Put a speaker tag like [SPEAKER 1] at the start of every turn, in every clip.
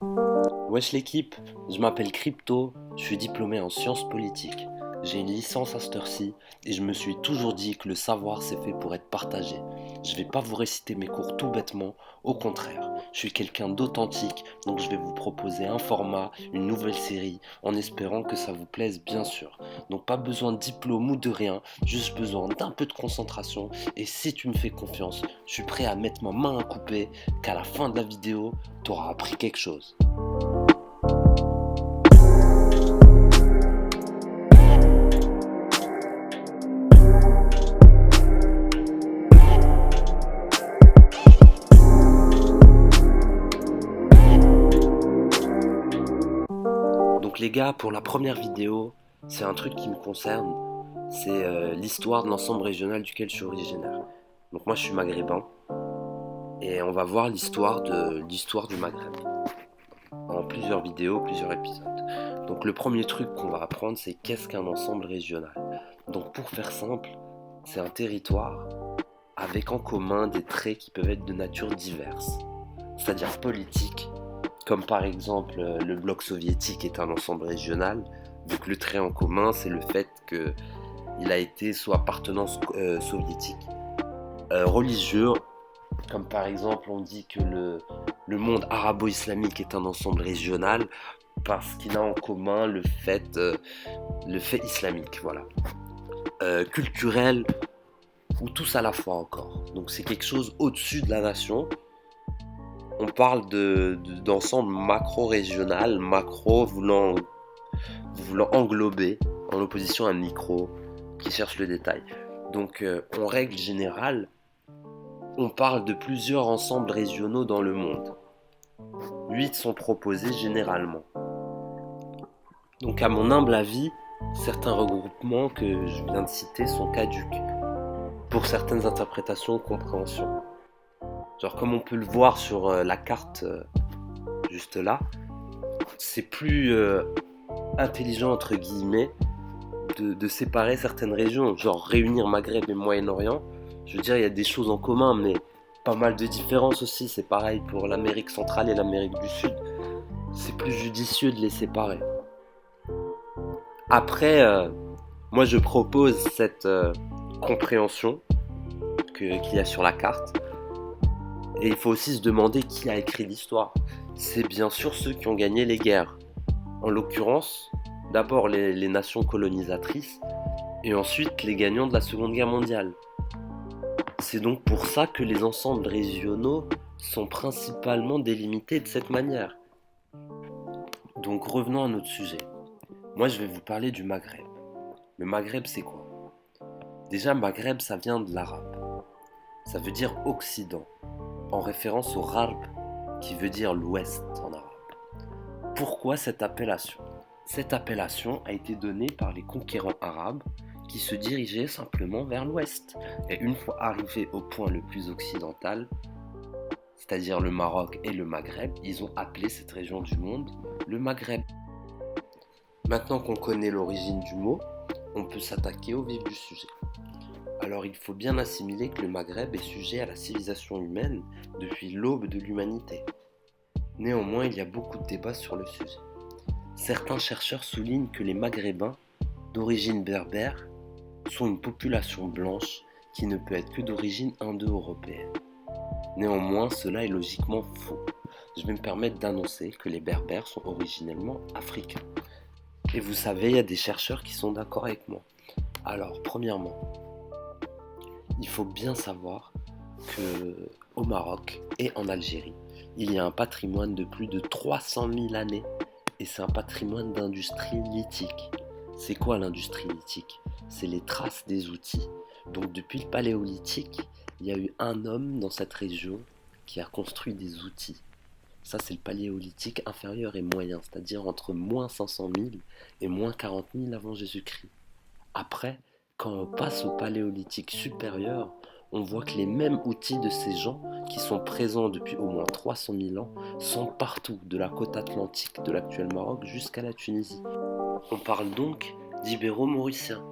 [SPEAKER 1] Wesh l'équipe, je m'appelle Crypto, je suis diplômé en sciences politiques. J'ai une licence à cette heure-ci et je me suis toujours dit que le savoir c'est fait pour être partagé. Je vais pas vous réciter mes cours tout bêtement, au contraire, je suis quelqu'un d'authentique donc je vais vous proposer un format, une nouvelle série en espérant que ça vous plaise bien sûr. Donc pas besoin de diplôme ou de rien, juste besoin d'un peu de concentration et si tu me fais confiance, je suis prêt à mettre ma main à couper qu'à la fin de la vidéo, tu auras appris quelque chose. Donc les gars, pour la première vidéo, c'est un truc qui me concerne, c'est l'histoire de l'ensemble régional duquel je suis originaire. Donc moi je suis maghrébin et on va voir l'histoire du Maghreb en plusieurs vidéos, plusieurs épisodes. Donc le premier truc qu'on va apprendre c'est qu'est-ce qu'un ensemble régional. Donc pour faire simple, c'est un territoire avec en commun des traits qui peuvent être de nature diverse, c'est-à-dire politique, comme par exemple le bloc soviétique est un ensemble régional, donc le trait en commun c'est le fait qu'il a été sous appartenance soviétique. Religieux, comme par exemple on dit que le monde arabo-islamique est un ensemble régional parce qu'il a en commun le fait islamique, voilà. Culturel, ou tous à la fois encore. Donc c'est quelque chose au-dessus de la nation. On parle d'ensemble macro-régional, macro voulant englober, en opposition à un micro qui cherche le détail. Donc en règle générale, on parle de plusieurs ensembles régionaux dans le monde. 8 sont proposés généralement. Donc à mon humble avis, certains regroupements que je viens de citer sont caduques pour certaines interprétations ou compréhensions. Genre comme on peut le voir sur la carte juste là, c'est plus intelligent entre guillemets de séparer certaines régions, genre réunir Maghreb et Moyen-Orient. Je veux dire, il y a des choses en commun, mais pas mal de différences aussi. C'est pareil pour l'Amérique centrale et l'Amérique du Sud. C'est plus judicieux de les séparer. Après, moi je propose cette compréhension qu'il y a sur la carte. Et il faut aussi se demander qui a écrit l'histoire. C'est bien sûr ceux qui ont gagné les guerres. En l'occurrence, d'abord les nations colonisatrices et ensuite les gagnants de la Seconde Guerre mondiale. C'est donc pour ça que les ensembles régionaux sont principalement délimités de cette manière. Donc revenons à notre sujet. Moi je vais vous parler du Maghreb. Le Maghreb c'est quoi? Déjà Maghreb ça vient de l'arabe. Ça veut dire Occident, en référence au Gharb qui veut dire l'Ouest en arabe. Pourquoi cette appellation? Cette appellation a été donnée par les conquérants arabes qui se dirigeaient simplement vers l'ouest. Et une fois arrivés au point le plus occidental, c'est-à-dire le Maroc et le Maghreb, ils ont appelé cette région du monde le Maghreb. Maintenant qu'on connaît l'origine du mot, on peut s'attaquer au vif du sujet. Alors il faut bien assimiler que le Maghreb est sujet à la civilisation humaine depuis l'aube de l'humanité. Néanmoins, il y a beaucoup de débats sur le sujet. Certains chercheurs soulignent que les Maghrébins, d'origine berbère, sont une population blanche qui ne peut être que d'origine indo-européenne. Néanmoins, cela est logiquement faux. Je vais me permettre d'annoncer que les berbères sont originellement africains. Et vous savez, il y a des chercheurs qui sont d'accord avec moi. Alors, premièrement, il faut bien savoir que au Maroc et en Algérie, il y a un patrimoine de plus de 300 000 années et c'est un patrimoine d'industrie lithique. C'est quoi l'industrie lithique? C'est les traces des outils. Donc depuis le paléolithique, il y a eu un homme dans cette région qui a construit des outils. Ça c'est le paléolithique inférieur et moyen, c'est-à-dire entre moins 500 000 et moins 40 000 avant Jésus-Christ. Après, quand on passe au paléolithique supérieur, on voit que les mêmes outils de ces gens, qui sont présents depuis au moins 300 000 ans, sont partout, de la côte atlantique de l'actuel Maroc jusqu'à la Tunisie. On parle donc d'ibéro-mauriciens.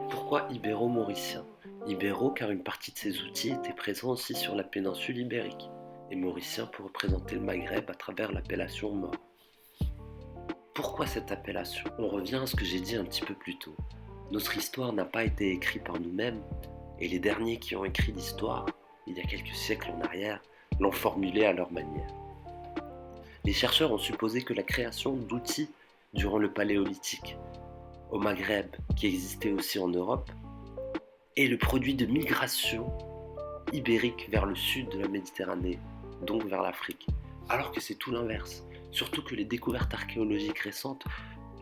[SPEAKER 1] Pourquoi ibéro-mauriciens? Ibéro car une partie de ces outils était présente aussi sur la péninsule ibérique. et mauricien pour représenter le Maghreb à travers l'appellation Maure. Pourquoi cette appellation? On revient à ce que j'ai dit un petit peu plus tôt. Notre histoire n'a pas été écrite par nous-mêmes, et les derniers qui ont écrit l'histoire, il y a quelques siècles en arrière, l'ont formulée à leur manière. Les chercheurs ont supposé que la création d'outils durant le Paléolithique, au Maghreb, qui existait aussi en Europe, est le produit de migration ibérique vers le sud de la Méditerranée, donc vers l'Afrique, alors que c'est tout l'inverse. Surtout que les découvertes archéologiques récentes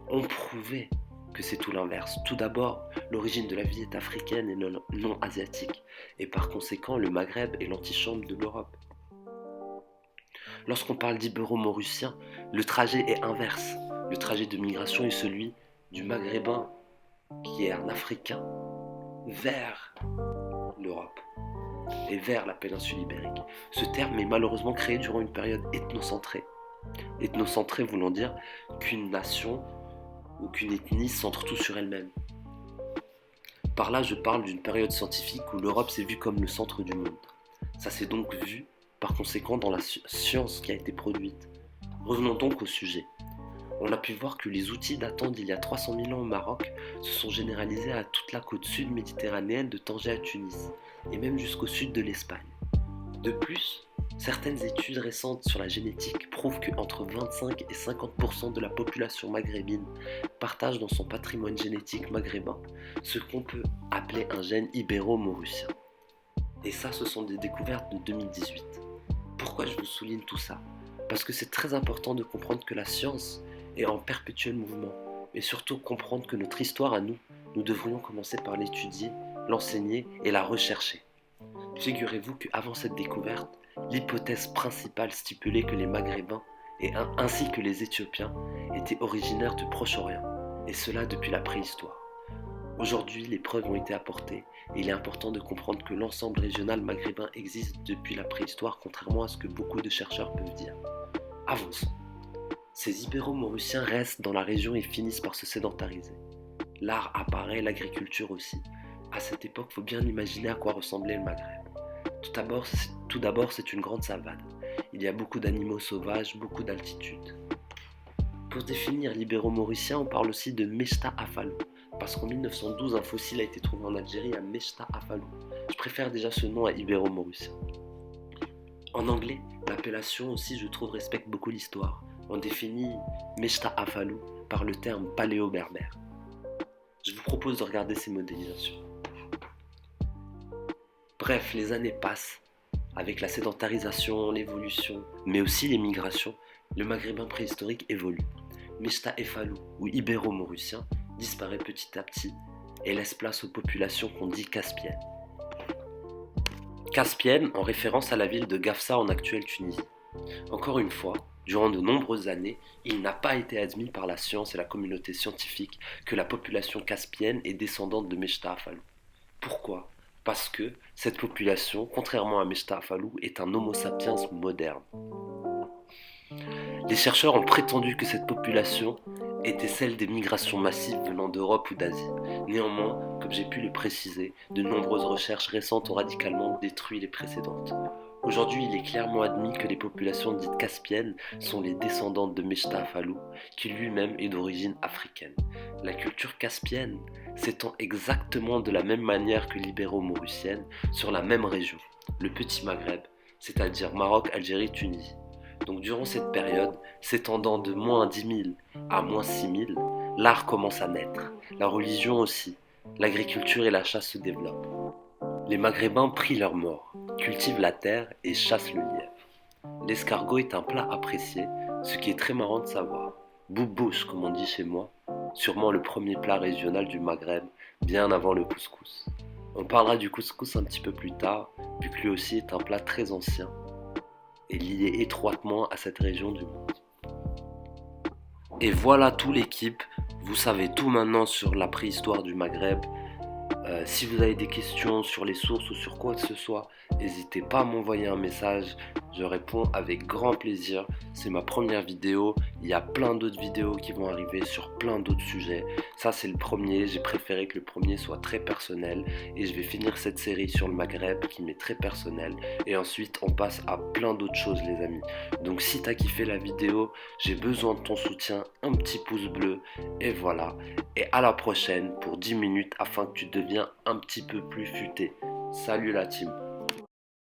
[SPEAKER 1] ont prouvé que c'est tout l'inverse. Tout d'abord, l'origine de la vie est africaine et non asiatique, et par conséquent, le Maghreb est l'antichambre de l'Europe. Lorsqu'on parle d'ibéro-mauricien, le trajet est inverse. Le trajet de migration est celui du maghrébin, qui est un Africain, vers l'Europe et vers la péninsule ibérique. Ce terme est malheureusement créé durant une période ethnocentrée. Ethnocentrée voulant dire qu'une nation ou qu'une ethnie centre tout sur elle-même. Par là, je parle d'une période scientifique où l'Europe s'est vue comme le centre du monde. Ça s'est donc vu, par conséquent, dans la science qui a été produite. Revenons donc au sujet. On a pu voir que les outils datant d'il y a 300 000 ans au Maroc se sont généralisés à toute la côte sud méditerranéenne de Tanger à Tunis, et même jusqu'au sud de l'Espagne. De plus, certaines études récentes sur la génétique prouvent qu'entre 25 et 50% de la population maghrébine partage dans son patrimoine génétique maghrébin ce qu'on peut appeler un gène ibéro-mauricien. Et ça, ce sont des découvertes de 2018. Pourquoi je vous souligne tout ça? Parce que c'est très important de comprendre que la science est en perpétuel mouvement, et surtout comprendre que notre histoire à nous devrions commencer par l'étudier, l'enseigner et la rechercher. Figurez-vous qu'avant cette découverte, l'hypothèse principale stipulait que les Maghrébins, ainsi que les Éthiopiens, étaient originaires du Proche-Orient, et cela depuis la préhistoire. Aujourd'hui, les preuves ont été apportées, et il est important de comprendre que l'ensemble régional maghrébin existe depuis la préhistoire, contrairement à ce que beaucoup de chercheurs peuvent dire. Avançons. Ces ibéro-mauriciens restent dans la région et finissent par se sédentariser. L'art apparaît, l'agriculture aussi. À cette époque, il faut bien imaginer à quoi ressemblait le Maghreb. Tout d'abord, c'est une grande savane. Il y a beaucoup d'animaux sauvages, beaucoup d'altitude. Pour définir l'ibéro-mauricien, on parle aussi de Mechta Afalou, parce qu'en 1912, un fossile a été trouvé en Algérie à Mechta Afalou. Je préfère déjà ce nom à ibéro-mauricien. En anglais, l'appellation aussi, je trouve, respecte beaucoup l'histoire. On définit Mechta Afalou par le terme paléo-berbère. Je vous propose de regarder ces modélisations. Bref, les années passent. Avec la sédentarisation, l'évolution, mais aussi les migrations, le maghrébin préhistorique évolue. Mechta Afalou, ou ibéro-mauricien, disparaît petit à petit et laisse place aux populations qu'on dit caspiennes. Caspienne en référence à la ville de Gafsa en actuelle Tunisie. Encore une fois, durant de nombreuses années, il n'a pas été admis par la science et la communauté scientifique que la population caspienne est descendante de Mechta Afalou. Pourquoi? Parce que cette population, contrairement à Mechta Afalou, est un Homo sapiens moderne. Les chercheurs ont prétendu que cette population était celle des migrations massives venant d'Europe ou d'Asie. Néanmoins, comme j'ai pu le préciser, de nombreuses recherches récentes ont radicalement détruit les précédentes. Aujourd'hui, il est clairement admis que les populations dites caspiennes sont les descendantes de Mechta Afalou, qui lui-même est d'origine africaine. La culture caspienne s'étend exactement de la même manière que l'ibéro-mauricienne sur la même région, le Petit Maghreb, c'est-à-dire Maroc, Algérie, Tunisie. Donc durant cette période, s'étendant de moins 10 000 à moins 6 000, l'art commence à naître, la religion aussi, l'agriculture et la chasse se développent. Les Maghrébins prient leur mort, cultivent la terre et chassent le lièvre. L'escargot est un plat apprécié, ce qui est très marrant de savoir. Boubouche, comme on dit chez moi, sûrement le premier plat régional du Maghreb, bien avant le couscous. On parlera du couscous un petit peu plus tard, vu que lui aussi est un plat très ancien et lié étroitement à cette région du monde. Et voilà tout l'équipe, vous savez tout maintenant sur la préhistoire du Maghreb. Si vous avez des questions sur les sources ou sur quoi que ce soit, n'hésitez pas à m'envoyer un message, je réponds avec grand plaisir. C'est ma première vidéo, il y a plein d'autres vidéos qui vont arriver sur plein d'autres sujets. Ça c'est le premier, j'ai préféré que le premier soit très personnel et je vais finir cette série sur le Maghreb qui m'est très personnel et ensuite on passe à plein d'autres choses les amis. Donc si t'as kiffé la vidéo, j'ai besoin de ton soutien, un petit pouce bleu et voilà. Et à la prochaine pour 10 minutes afin que tu deviens un petit peu plus futé. Salut la team.